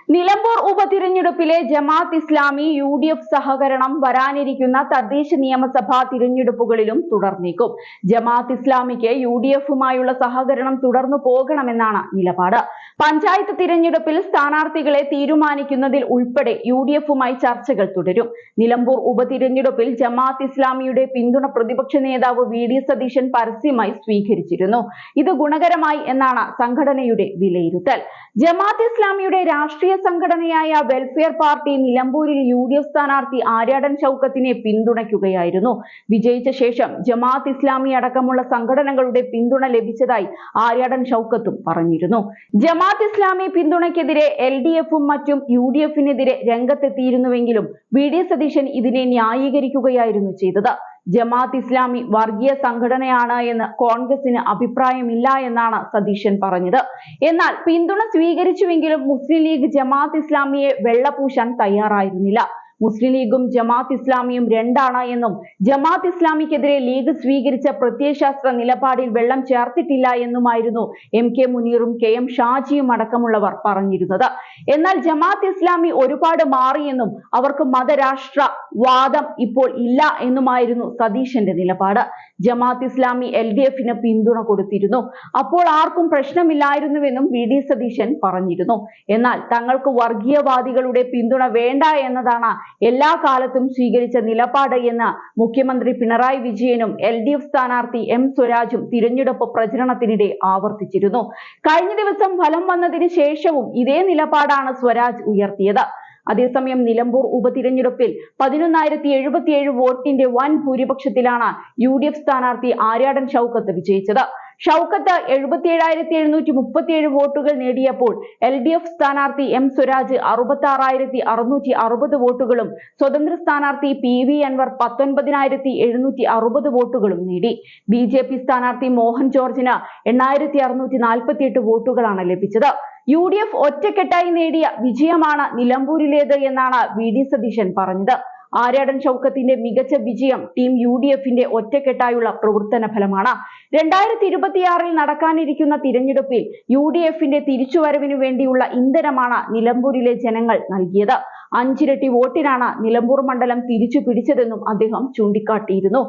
Nilambur ഉപതിരഞ്ഞെടുപ്പിലെ Jamaat Islami UDF സഹകരണം വരാനിരിക്കുന്ന തദ്ദേശ നിയമസഭാ തിരഞ്ഞെടുപ്പുകളിലും തുടർന്നേക്കും. ജമാഅത്ത് ഇസ്ലാമിക്ക് UDFുമായുള്ള സഹകരണം തുടർന്നു പോകണമെന്നാണ് നിലപാട്. പഞ്ചായത്ത് തിരഞ്ഞെടുപ്പിൽ സ്ഥാനാർത്ഥികളെ തീരുമാനിക്കുന്നതിൽ ഉൾപ്പെടെ UDFുമായി ചർച്ചകൾ തുടരും. നിലമ്പൂർ ഉപതിരഞ്ഞെടുപ്പിൽ ജമാഅത്ത് ഇസ്ലാമിയുടെ പിന്തുണ പ്രതിപക്ഷ നേതാവ് VD സതീശൻ പരസ്യമായി സ്വീകരിച്ചിരുന്നു. ഇത് ഗുണകരമായി എന്നാണ് സംഘടനയുടെ വിലയിരുത്തൽ. ജമാഅത്ത് ഇസ്ലാമിയുടെ രാഷ്ട്രീയ സംഘടനയായ വെൽഫെയർ പാർട്ടി നിലമ്പൂരിൽ UDF സ്ഥാനാർത്ഥി ആര്യാടൻ ഷൗക്കത്തിനെ പിന്തുണയ്ക്കുകയായിരുന്നു. വിജയിച്ച ശേഷം ജമാഅത്ത് ഇസ്ലാമി അടക്കമുള്ള സംഘടനകളുടെ പിന്തുണ ലഭിച്ചതായി ആര്യാടൻ ഷൗക്കത്തും പറഞ്ഞിരുന്നു. ജമാഅത്ത് ഇസ്ലാമി പിന്തുണയ്ക്കെതിരെ LDFും മറ്റും UDFിനെതിരെ രംഗത്തെത്തിയിരുന്നുവെങ്കിലും VD സതീശൻ ഇതിനെ ന്യായീകരിക്കുകയായിരുന്നു ചെയ്തത്. ജമാഅത്ത് ഇസ്ലാമി വർഗീയ സംഘടനയാണ് എന്ന് കോൺഗ്രസിന് അഭിപ്രായമില്ല എന്നാണ് സതീശൻ പറഞ്ഞത്. എന്നാൽ പിന്തുണ സ്വീകരിച്ചുവെങ്കിലും മുസ്ലിം ലീഗ് ജമാഅത്ത് ഇസ്ലാമിയെ വെള്ളപൂശാൻ തയ്യാറായിരുന്നില്ല. മുസ്ലിം ലീഗും ജമാഅത്ത് ഇസ്ലാമിയും രണ്ടാണ് എന്നും ജമാഅത്ത് ഇസ്ലാമിക്കെതിരെ ലീഗ് സ്വീകരിച്ച പ്രത്യയശാസ്ത്ര നിലപാടിൽ വെള്ളം ചേർത്തിട്ടില്ല എന്നുമായിരുന്നു MK മുനീറും KM ഷാജിയും അടക്കമുള്ളവർ പറഞ്ഞിരുന്നത്. എന്നാൽ ജമാഅത്ത് ഇസ്ലാമി ഒരുപാട് മാറിയെന്നും അവർക്ക് മതരാഷ്ട്ര വാദം ഇപ്പോൾ ഇല്ല എന്നുമായിരുന്നു സതീശന്റെ നിലപാട്. ജമാഅത്ത് ഇസ്ലാമി LDFിന് പിന്തുണ കൊടുത്തിരുന്നു. അപ്പോൾ ആർക്കും പ്രശ്നമില്ലായിരുന്നുവെന്നും VD സതീശൻ പറഞ്ഞിരുന്നു. എന്നാൽ തങ്ങൾക്ക് വർഗീയവാദികളുടെ പിന്തുണ വേണ്ട എന്നതാണ് എല്ലാ കാലത്തും സ്വീകരിച്ച നിലപാട് എന്ന് മുഖ്യമന്ത്രി പിണറായി വിജയനും LDF സ്ഥാനാർത്ഥി M സ്വരാജും തിരഞ്ഞെടുപ്പ് പ്രചരണത്തിനിടെ ആവർത്തിച്ചിരുന്നു. കഴിഞ്ഞ ദിവസം ഫലം വന്നതിന് ശേഷവും ഇതേ നിലപാടാണ് സ്വരാജ് ഉയർത്തിയത്. അതേസമയം നിലമ്പൂർ ഉപതിരഞ്ഞെടുപ്പിൽ 11,077 വോട്ടിന്റെ വൻ ഭൂരിപക്ഷത്തിലാണ് UDF സ്ഥാനാർത്ഥി ആര്യാടൻ ഷൗക്കത്ത് വിജയിച്ചത്. ഷൗക്കത്ത് 77,737 വോട്ടുകൾ നേടിയപ്പോൾ LDF സ്ഥാനാർത്ഥി M സ്വരാജ് 66,660 വോട്ടുകളും സ്വതന്ത്ര സ്ഥാനാർത്ഥി PV അൻവർ 19,760 വോട്ടുകളും നേടി. BJP സ്ഥാനാർത്ഥി മോഹൻ ജോർജിന് 8,648 വോട്ടുകളാണ് ലഭിച്ചത്. UDF ഒറ്റക്കെട്ടായി നേടിയ വിജയമാണ് നിലമ്പൂരിലേത് എന്നാണ് VD സതീശൻ പറഞ്ഞത്. ആര്യാടൻ ഷൗക്കത്തിന്റെ മികച്ച വിജയം ടീം UDFിന്റെ ഒറ്റക്കെട്ടായുള്ള പ്രവർത്തന ഫലമാണ്. 2026 നടക്കാനിരിക്കുന്ന തിരഞ്ഞെടുപ്പിൽ UDFിന്റെ തിരിച്ചുവരവിനു വേണ്ടിയുള്ള ഇന്ധനമാണ് നിലമ്പൂരിലെ ജനങ്ങൾ നൽകിയത്. 5 ഇരട്ടി വോട്ടിനാണ് നിലമ്പൂർ മണ്ഡലം തിരിച്ചു പിടിച്ചതെന്നും അദ്ദേഹം ചൂണ്ടിക്കാട്ടിയിരുന്നു.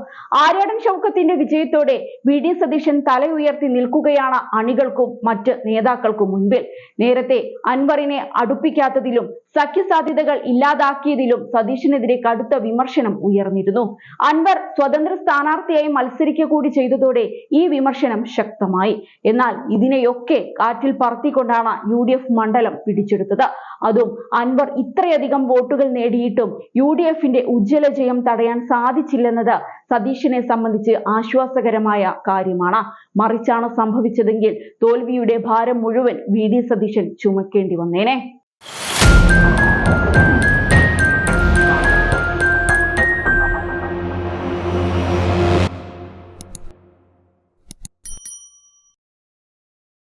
ആര്യാടൻ ഷൗക്കത്തിന്റെ വിജയത്തോടെ VD സതീശൻ തല ഉയർത്തി നിൽക്കുകയാണ് അണികൾക്കും മറ്റ് നേതാക്കൾക്കും മുൻപിൽ. നേരത്തെ അൻവറിനെ അടുപ്പിക്കാത്തതിലും സഖ്യസാധ്യതകൾ ഇല്ലാതാക്കിയതിലും സതീശനെതിരെ കടുത്ത വിമർശനം ഉയർന്നിരുന്നു. അൻവർ സ്വതന്ത്ര സ്ഥാനാർത്ഥിയായി മത്സരിക്കുക കൂടി ചെയ്തതോടെ ഈ വിമർശനം ശക്തമായി. എന്നാൽ ഇതിനെയൊക്കെ കാറ്റിൽ പറത്തിക്കൊണ്ടാണ് UDF മണ്ഡലം പിടിച്ചെടുത്തത്. അതും അൻവർ ഇത്രയധികം വോട്ടുകൾ നേടിയിട്ടും UDFിന്റെ ഉജ്ജ്വല ജയം തടയാൻ സാധിച്ചില്ലെന്നത് സതീശനെ സംബന്ധിച്ച് ആശ്വാസകരമായ കാര്യമാണ്. മറിച്ചാണ് സംഭവിച്ചതെങ്കിൽ തോൽവിയുടെ ഭാരം മുഴുവൻ VD സതീശൻ ചുമക്കേണ്ടി വന്നേനെ.